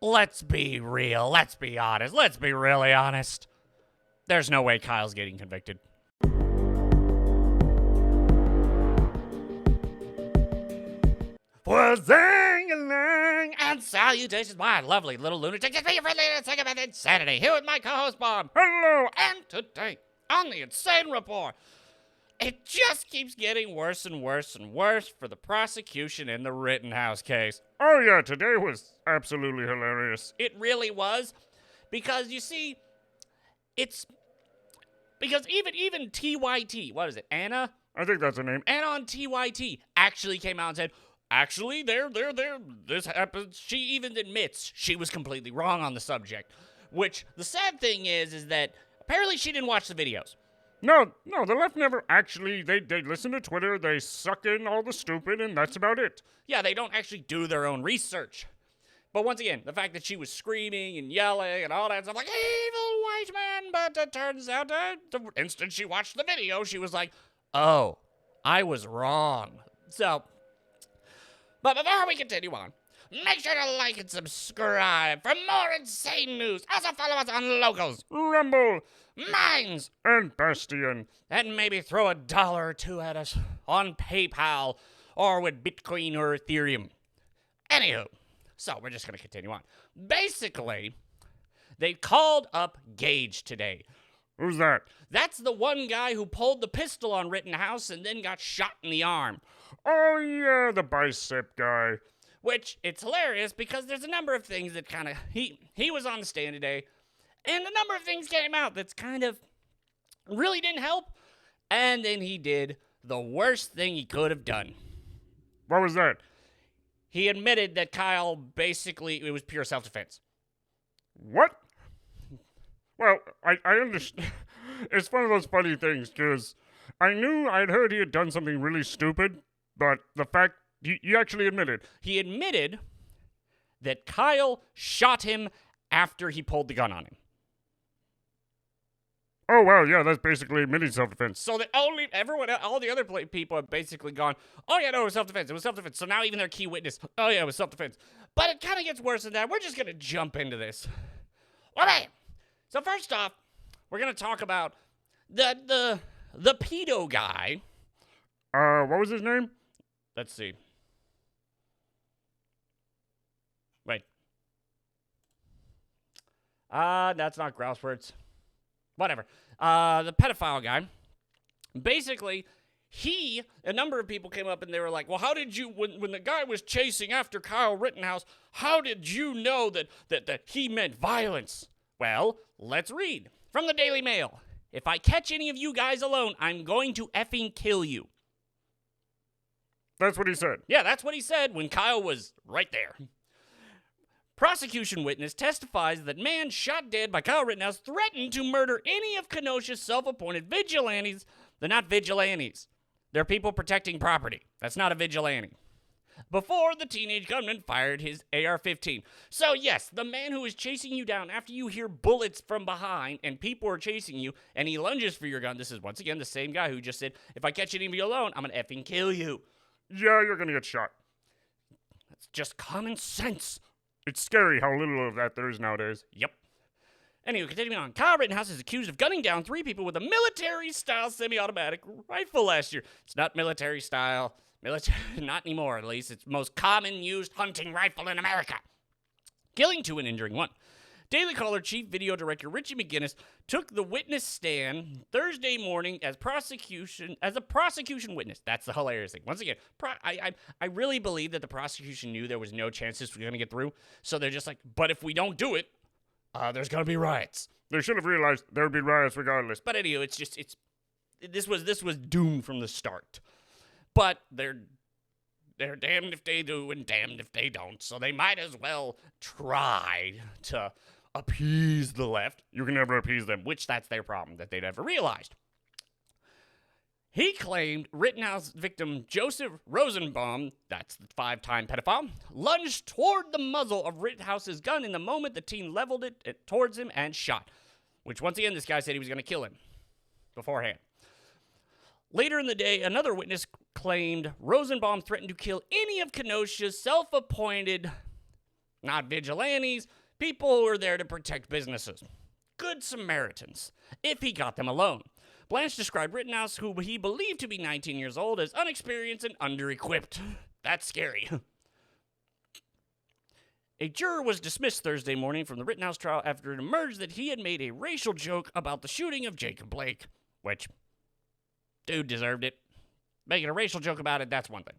let's be real. Let's be honest. Let's be really honest. There's no way Kyle's getting convicted. For zing-a-ling and salutations, my lovely little lunatic. It's me, your friendly lunatic about insanity. Here with my co-host, Bob. Hello. And today, on the Insane Report, it just keeps getting worse and worse and worse for the prosecution in the Rittenhouse case. Oh yeah, today was absolutely hilarious. It really was, because you see, it's because even TYT, what is it, Anna? I think that's her name. Anna on TYT actually came out and said, actually, this happened. She even admits she was completely wrong on the subject. Which, the sad thing is that apparently she didn't watch the videos. No, the left never actually, they listen to Twitter, they suck in all the stupid, and that's about it. Yeah, they don't actually do their own research. But once again, the fact that she was screaming and yelling and all that stuff, like, evil white man, but it turns out the instant she watched the video, she was like, oh, I was wrong. So, but before we continue on, make sure to like and subscribe for more insane news. Also follow us on Locals, Rumble, Minds, and Bastion. and maybe throw $1 or $2 at us on PayPal or with Bitcoin or Ethereum. Anywho, so we're just going to continue on. Basically, they called up Gage today. Who's that? That's the one guy who pulled the pistol on Rittenhouse and then got shot in the arm. Oh yeah, the bicep guy. Which, it's hilarious because there's a number of things that kind of, he was on the stand today, and a number of things came out that's kind of really didn't help, and then he did the worst thing he could have done. What was that? He admitted that Kyle basically, it was pure self-defense. What? Well, I understand. It's one of those funny things, because I'd heard he had done something really stupid, but the fact, he actually admitted. He admitted that Kyle shot him after he pulled the gun on him. Oh, well, yeah, that's basically admitting self-defense. So that all the other people have basically gone, oh yeah, no, it was self-defense, it was self-defense. So now even their key witness, oh yeah, it was self-defense. But it kind of gets worse than that. We're just going to jump into this. All right. So first off, we're going to talk about the pedo guy. What was his name? Let's see. Wait. That's not grouse words. Whatever. The pedophile guy. Basically, a number of people came up and they were like, well, how did you, when the guy was chasing after Kyle Rittenhouse, how did you know that he meant violence? Well, let's read from the Daily Mail. If I catch any of you guys alone, I'm going to effing kill you. That's what he said. Yeah, that's what he said when Kyle was right there. Prosecution witness testifies that man shot dead by Kyle Rittenhouse threatened to murder any of Kenosha's self-appointed vigilantes. They're not vigilantes. They're people protecting property. That's not a vigilante. Before the teenage gunman fired his AR-15. So yes, the man who is chasing you down after you hear bullets from behind and people are chasing you and he lunges for your gun. This is once again the same guy who just said, if I catch any of you alone, I'm gonna effing kill you. Yeah, you're gonna get shot. That's just common sense. It's scary how little of that there is nowadays. Yep. Anyway, continuing on. Kyle Rittenhouse is accused of gunning down 3 people with a military-style semi-automatic rifle last year. It's not military-style. Not anymore, at least. It's the most common used hunting rifle in America. Killing 2 and injuring 1. Daily Caller Chief Video Director Richie McGinnis took the witness stand Thursday morning as a prosecution witness. That's the hilarious thing. Once again, I really believe that the prosecution knew there was no chance this was going to get through. So they're just like, but if we don't do it, there's going to be riots. They should have realized there would be riots regardless. But anyway, this was doomed from the start. But they're damned if they do and damned if they don't. So they might as well try to appease the left. You can never appease them. Which that's their problem that they never realized. He claimed Rittenhouse victim Joseph Rosenbaum, that's the 5-time pedophile, lunged toward the muzzle of Rittenhouse's gun in the moment the teen leveled it towards him and shot. Which once again, this guy said he was going to kill him beforehand. Later in the day, another witness claimed Rosenbaum threatened to kill any of Kenosha's self-appointed not vigilantes, people who are there to protect businesses. Good Samaritans, if he got them alone. Blanche described Rittenhouse, who he believed to be 19 years old, as unexperienced and under-equipped. That's scary. A juror was dismissed Thursday morning from the Rittenhouse trial after it emerged that he had made a racial joke about the shooting of Jacob Blake, which, dude deserved it. Making a racial joke about it, that's one thing.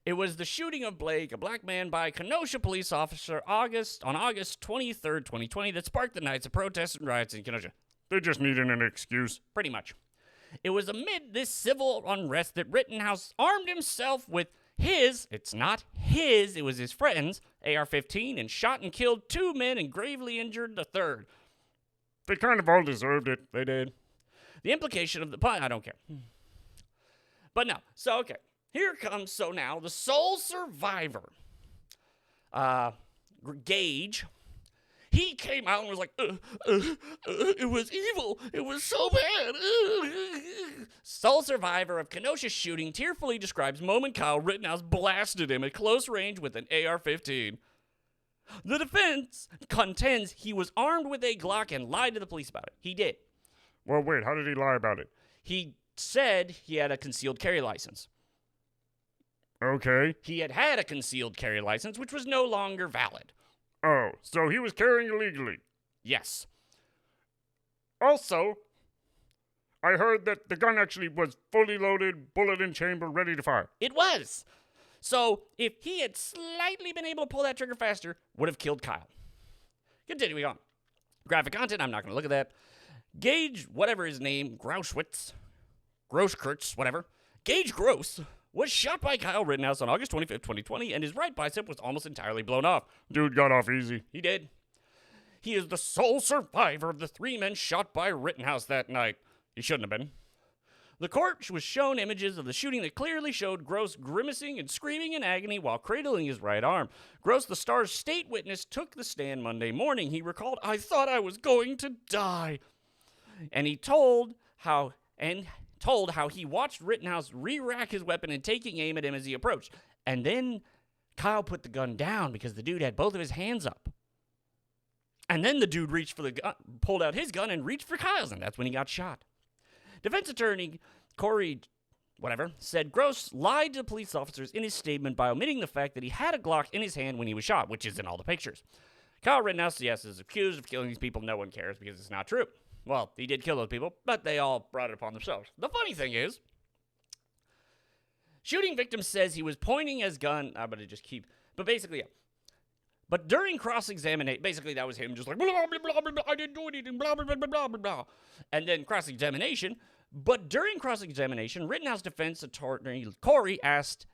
It was the shooting of Blake, a black man, by a Kenosha police officer on August 23rd, 2020, that sparked the nights of protests and riots in Kenosha. They just needed an excuse. Pretty much. It was amid this civil unrest that Rittenhouse armed himself with it's not his, it was his friend's, AR-15, and shot and killed 2 men and gravely injured the third. They kind of all deserved it. They did. The implication of the I don't care. But no, so okay. Here comes, so now, the sole survivor, Gage. He came out and was like, it was evil. It was so bad. Sole survivor of Kenosha shooting tearfully describes moment Kyle Rittenhouse blasted him at close range with an AR-15. The defense contends he was armed with a Glock and lied to the police about it. He did. Well, wait, how did he lie about it? He said he had a concealed carry license. Okay. He had a concealed carry license, which was no longer valid. Oh, so he was carrying illegally. Yes. Also, I heard that the gun actually was fully loaded, bullet in chamber, ready to fire. It was. So, if he had slightly been able to pull that trigger faster, would have killed Kyle. Continuing on. Graphic content, I'm not going to look at that. Gage, whatever his name, Grauschwitz, whatever. Gage Gross was shot by Kyle Rittenhouse on August 25th, 2020, and his right bicep was almost entirely blown off. Dude got off easy. He did. He is the sole survivor of the 3 men shot by Rittenhouse that night. He shouldn't have been. The court was shown images of the shooting that clearly showed Gross grimacing and screaming in agony while cradling his right arm. Gross, the Star's state witness, took the stand Monday morning. He recalled, "I thought I was going to die." And he told how he watched Rittenhouse re-rack his weapon and taking aim at him as he approached. And then Kyle put the gun down because the dude had both of his hands up. And then the dude reached for the gun, pulled out his gun and reached for Kyle's, and that's when he got shot. Defense attorney Corey, said Gross lied to police officers in his statement by omitting the fact that he had a Glock in his hand when he was shot, which is in all the pictures. Kyle Rittenhouse, yes, is accused of killing these people. No one cares because it's not true. Well, he did kill those people, but they all brought it upon themselves. The funny thing is, shooting victim says he was pointing his gun. But basically, yeah. But during cross-examination, basically that was him just like, blah, blah, blah, blah, blah, I didn't do anything, blah, blah, blah, blah, blah, blah. And then cross-examination. But during cross-examination, Rittenhouse defense attorney Corey asked,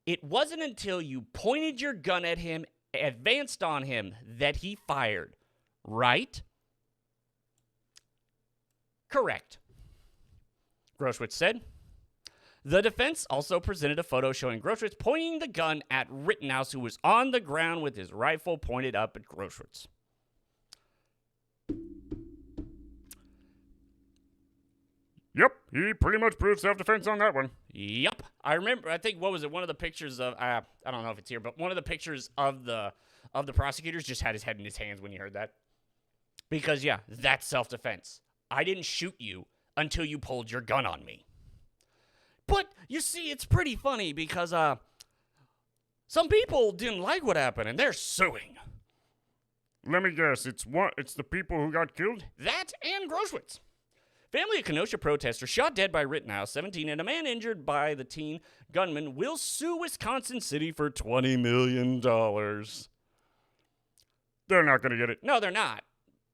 "It wasn't until you pointed your gun at him, advanced on him, that he fired, right?" Correct. Groschwitz said. The defense also presented a photo showing Groschwitz pointing the gun at Rittenhouse, who was on the ground with his rifle pointed up at Groschwitz. Yep, he pretty much proved self-defense on that one. Yep. I remember, I think, what was it, one of the pictures of, I don't know if it's here, but one of the pictures of the prosecutors just had his head in his hands when he heard that. Because, yeah, that's self-defense. I didn't shoot you until you pulled your gun on me. But, you see, it's pretty funny because some people didn't like what happened, and they're suing. Let me guess, it's the people who got killed? That and Groschwitz. Family of Kenosha protesters shot dead by Rittenhouse, 17, and a man injured by the teen gunman will sue Wisconsin City for $20 million. They're not going to get it. No, they're not.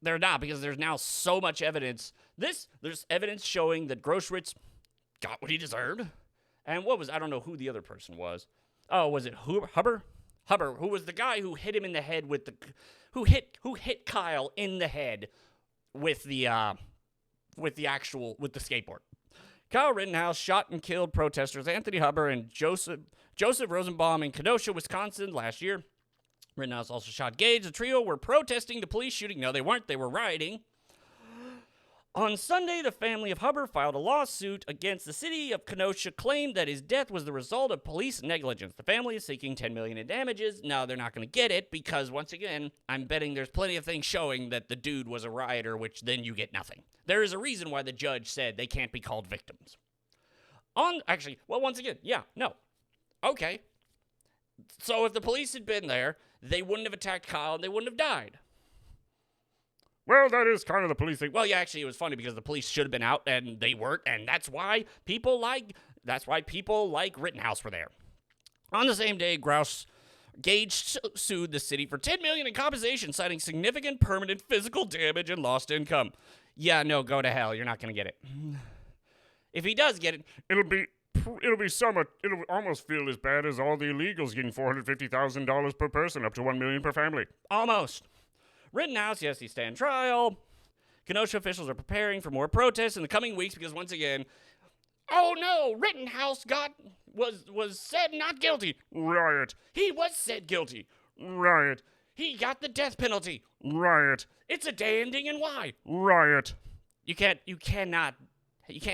They're not, because there's now so much evidence. There's evidence showing that Groschwitz got what he deserved. And I don't know who the other person was. Oh, was it Huber? Huber, who was the guy who hit him in the head who hit Kyle in the head with the skateboard. Kyle Rittenhouse shot and killed protesters Anthony Huber and Joseph Rosenbaum in Kenosha, Wisconsin last year. Rittenhouse also shot Gage. The trio were protesting the police shooting. No, they weren't. They were rioting. On Sunday, the family of Hubbard filed a lawsuit against the city of Kenosha, claimed that his death was the result of police negligence. The family is seeking $10 million in damages. No, they're not going to get it because, once again, I'm betting there's plenty of things showing that the dude was a rioter, which then you get nothing. There is a reason why the judge said they can't be called victims. Once again, yeah, no. Okay. So if the police had been there, they wouldn't have attacked Kyle and they wouldn't have died. Well, that is kind of the police thing. Well, yeah, actually, it was funny because the police should have been out and they weren't, and that's why people like Rittenhouse were there. On the same day, Gage sued the city for $10 million in compensation, citing significant permanent physical damage and lost income. Yeah, no, go to hell. You're not going to get it. If he does get it, it'll almost feel as bad as all the illegals getting $450,000 per person, up to $1 million per family. Almost. Rittenhouse, yes, he stand trial. Kenosha officials are preparing for more protests in the coming weeks because, once again, oh no, Rittenhouse was said not guilty. Riot. He was said guilty. Riot. He got the death penalty. Riot. It's a day ending and why? Riot. You can't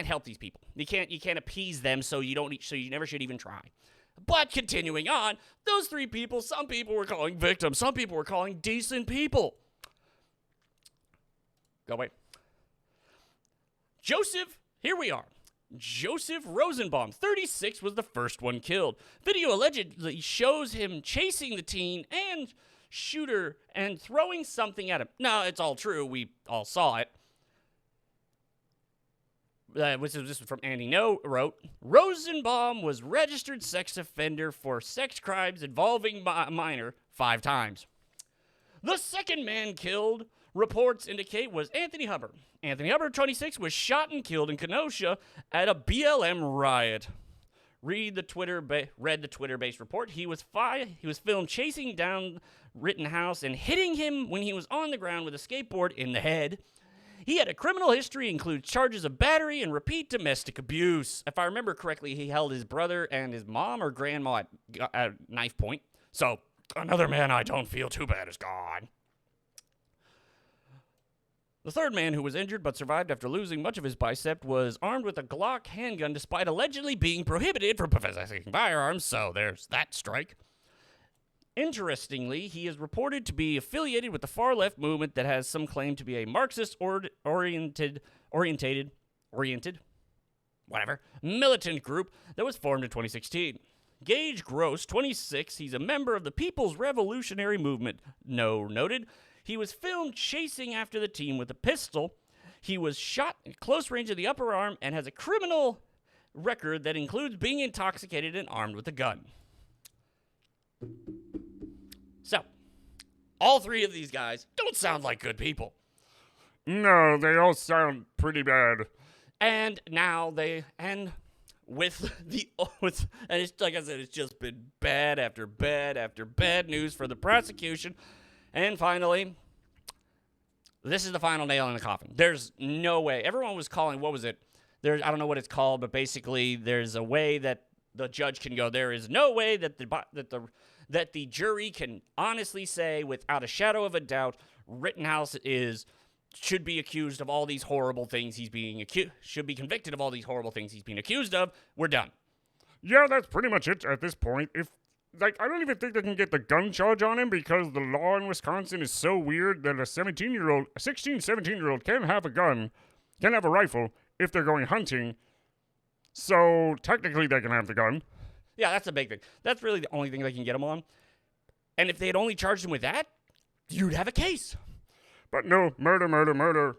help these people. You can't appease them, so you never should even try. But continuing on, those three people, some people were calling victims, some people were calling decent people. Go away. Here we are. Joseph Rosenbaum, 36, was the first one killed. Video allegedly shows him chasing the teen and shooter and throwing something at him. No, it's all true. We all saw it. This was from Andy No wrote, Rosenbaum was registered sex offender for sex crimes involving minor 5 times. The second man killed, reports indicate, was Anthony Hubbard. Anthony Hubbard, 26, was shot and killed in Kenosha at a BLM riot. Read the Twitter-based report. He was filmed chasing down Rittenhouse and hitting him when he was on the ground with a skateboard in the head. He had a criminal history, includes charges of battery and repeat domestic abuse. If I remember correctly, he held his brother and his mom or grandma at knife point. So, another man I don't feel too bad is gone. The third man, who was injured but survived after losing much of his bicep, was armed with a Glock handgun despite allegedly being prohibited from possessing firearms, so there's that strike. Interestingly, he is reported to be affiliated with the far-left movement that has some claim to be a Marxist-oriented militant group that was formed in 2016. Gage Gross, 26, he's a member of the People's Revolutionary Movement. Noted. He was filmed chasing after the teen with a pistol. He was shot at close range of the upper arm and has a criminal record that includes being intoxicated and armed with a gun. So, all three of these guys don't sound like good people. No, they all sound pretty bad. And now and it's like I said, it's just been bad after bad after bad news for the prosecution. And finally, this is the final nail in the coffin. There's no way. Everyone was calling, what was it? I don't know what it's called, but basically there's a way that the judge can go. There is no way that the jury can honestly say without a shadow of a doubt Rittenhouse should be accused of all these horrible things should be convicted of all these horrible things he's being accused of. We're done. Yeah, that's pretty much it at this point. I don't even think they can get the gun charge on him because the law in Wisconsin is so weird that a 17-year-old can have a gun, can have a rifle if they're going hunting. So technically they can have the gun. Yeah, that's a big thing. That's really the only thing they can get him on. And if they had only charged him with that, you'd have a case. But no, murder,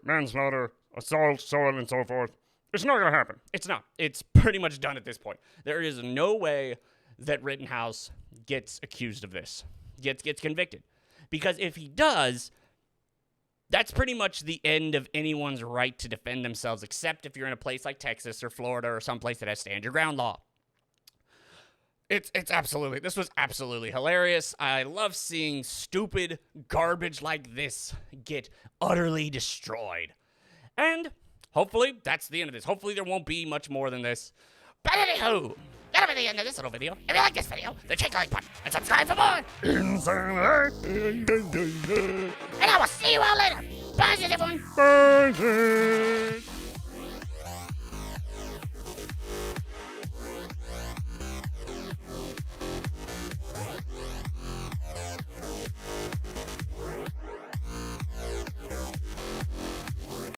manslaughter, assault, so on and so forth. It's not going to happen. It's not. It's pretty much done at this point. There is no way that Rittenhouse gets accused of this, gets convicted. Because if he does, that's pretty much the end of anyone's right to defend themselves, except if you're in a place like Texas or Florida or someplace that has stand your ground law. This was absolutely hilarious. I love seeing stupid garbage like this get utterly destroyed. And hopefully that's the end of this. Hopefully there won't be much more than this. But anywho, that'll be the end of this little video. If you like this video, then check the like button and subscribe for more. ENSane. And I will see you all later. Buzz, everyone. Buzz it.